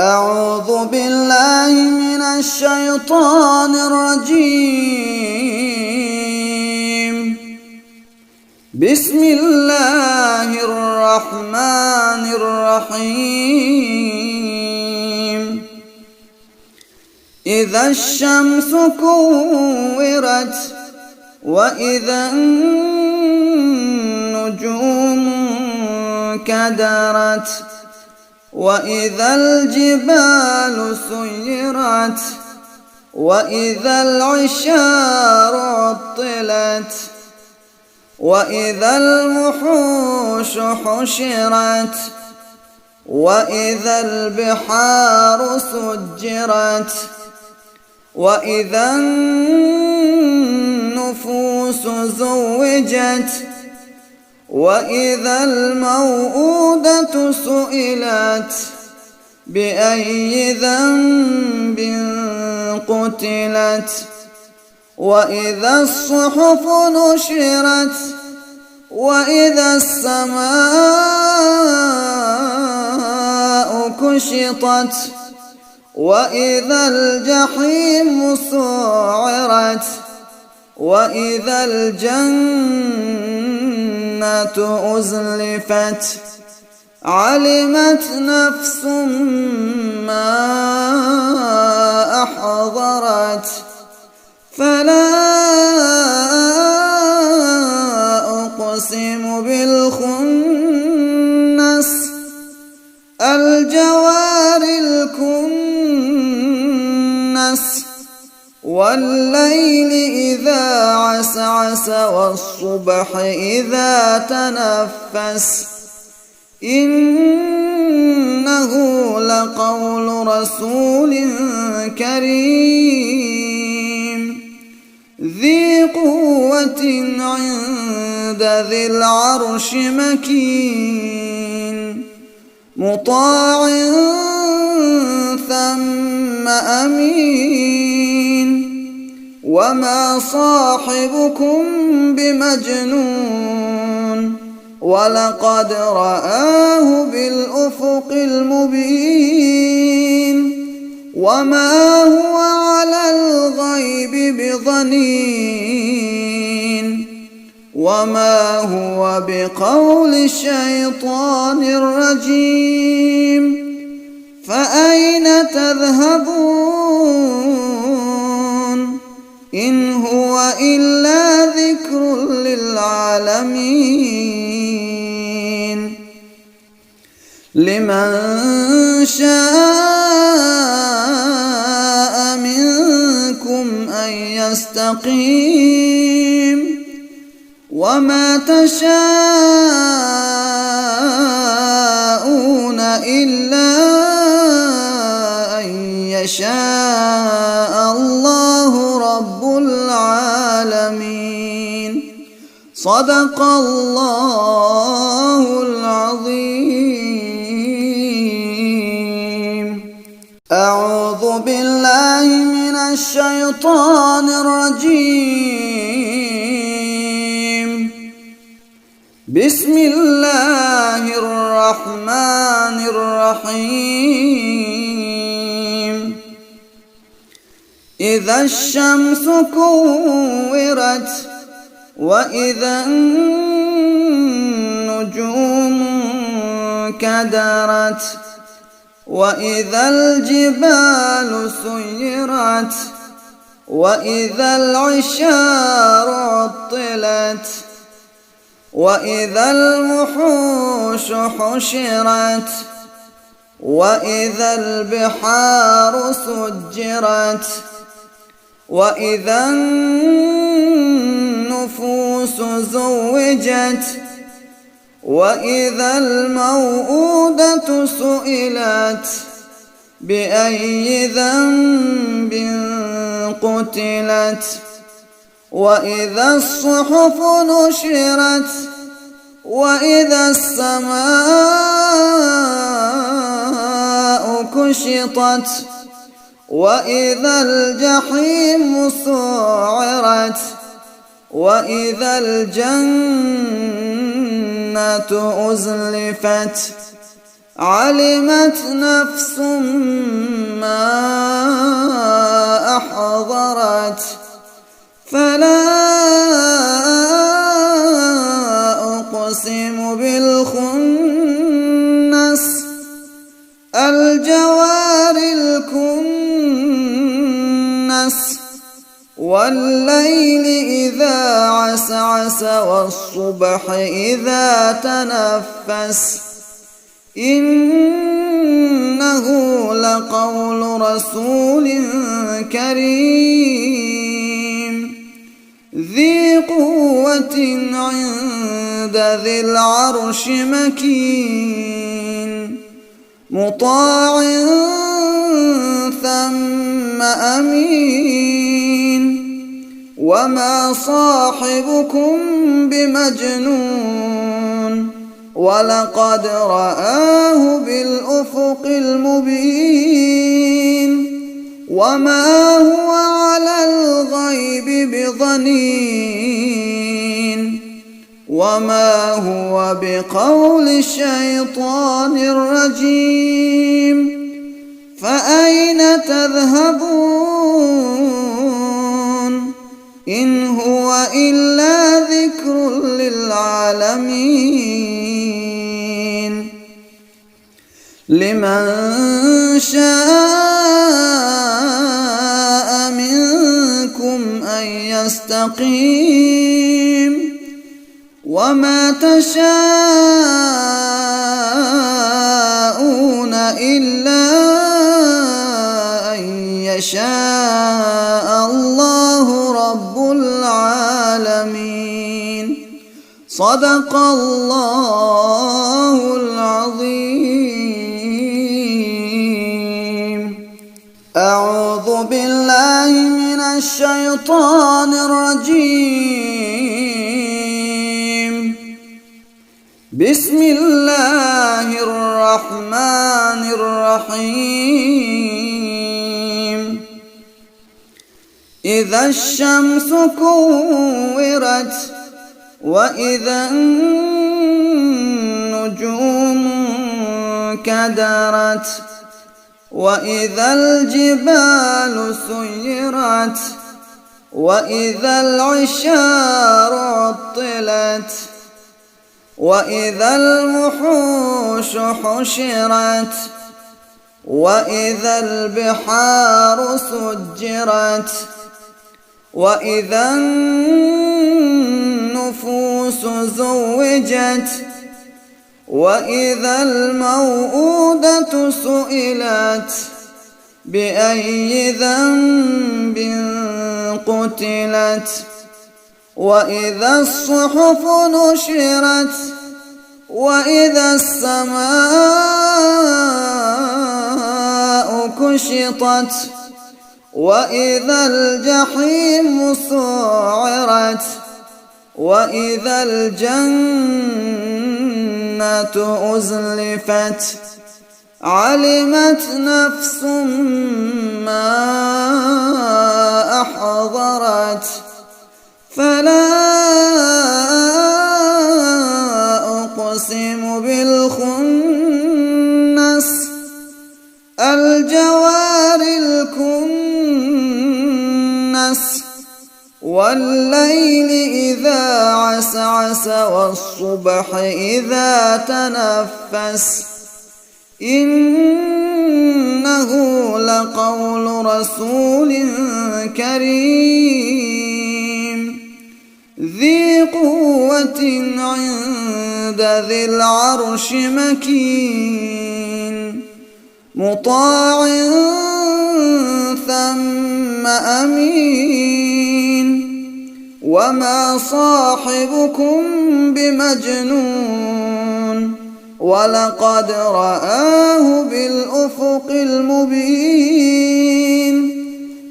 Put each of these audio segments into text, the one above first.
أعوذ بالله من الشيطان الرجيم. بسم الله الرحمن الرحيم. إذا الشمس كورت وإذا النجوم كدرت وإذا الجبال سيرت وإذا العشار عطلت وإذا الوحوش حشرت وإذا البحار سجرت وإذا النفوس زوجت وإذا الموءودة سئلت بأي ذنب قتلت وإذا الصحف نشرت وإذا السماء كشطت وإذا الجحيم سعرت وإذا الجنة أزلفت علمت نفس ما أحضرت فلا أقسم بالخنس الجوار الكنس والليل إذا عسعس والصبح إذا تنفس إنه لقول رسول كريم ذي قوة عند ذي العرش مكين مطاع ثم أمين وما صاحبكم بمجنون ولقد رآه بالأفق المبين وما هو على الغيب بضنين وما هو بقول شيطان رجيم فأين تذهبون إن هو إلا ذكر للعالمين لمن شاء منكم أن يستقيم وما تشاءون إلا أن يشاء الله رب العالمين صدق الله العظيم. أعوذ بالله من الشيطان الرجيم. بسم الله الرحمن الرحيم. إذا الشمس كورت وإذا النجوم كدرت وإذا الجبال سيرت وإذا العشار عطلت وإذا الوحوش حشرت وإذا البحار سجرت وإذا النفوس زوجت وإذا الموءودة سئلت بأي ذنب قتلت وإذا الصحف نشرت وإذا السماء كشطت وإذا الجحيم سعرت وإذا الجنة أزلفت علمت نفس ما أحضرت فلا أقسم بالخنس الجوار الكنس والليل إذا عسعس والصبح إذا تنفس إنه لقول رسول كريم ذي قوة عند ذي العرش مكين مطاع ثم أمين وما صاحبكم بمجنون ولقد رآه بالأفق المبين وما هو على الغيب بضنين وما هو بقول شيطان رجيم فأين تذهبون إن هو إلا ذكر للعالمين لمن شاء منكم أن يستقيم وما تشاءون إلا أن يشاء الله رب العالمين صدق الله العظيم. أعوذ بالله من الشيطان الرجيم. بسم الله الرحمن الرحيم. إذا الشمس كورت وإذا النجوم كدرت وإذا الجبال سيرت وإذا العشار عطلت وإذا الوحوش حشرت وإذا البحار سجرت وإذا النفوس زوجت وإذا الموءودة سئلت بأي ذنب قتلت وإذا الصحف نشرت وإذا السماء كشطت وإذا الجحيم سعرت وإذا الجنة أزلفت علمت نفس ما أحضرت فلا أقسم بالخنس الجوار الكنس والليل إذا عسعس والصبح إذا تنفس إنه لقول رسول كريم ذي قوة عند ذي العرش مكين مطاع ثم أمين وما صاحبكم بمجنون ولقد رآه بالأفق المبين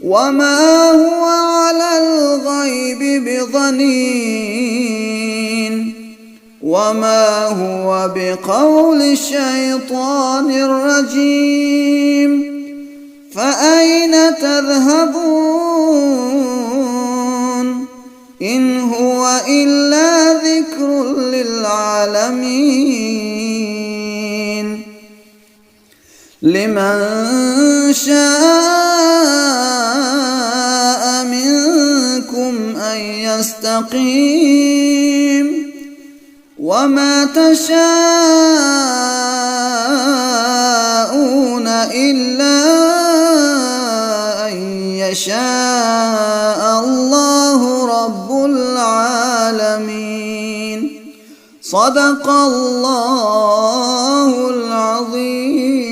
وما هو على الغيب بضنين وما هو بقول شيطان رجيم فأين تذهبون إن هو إلا ذكر للعالمين لمن شاء منكم أن يستقيم وما تشاءون إلا أن يشاء الله رب العالمين. صدق الله العظيم.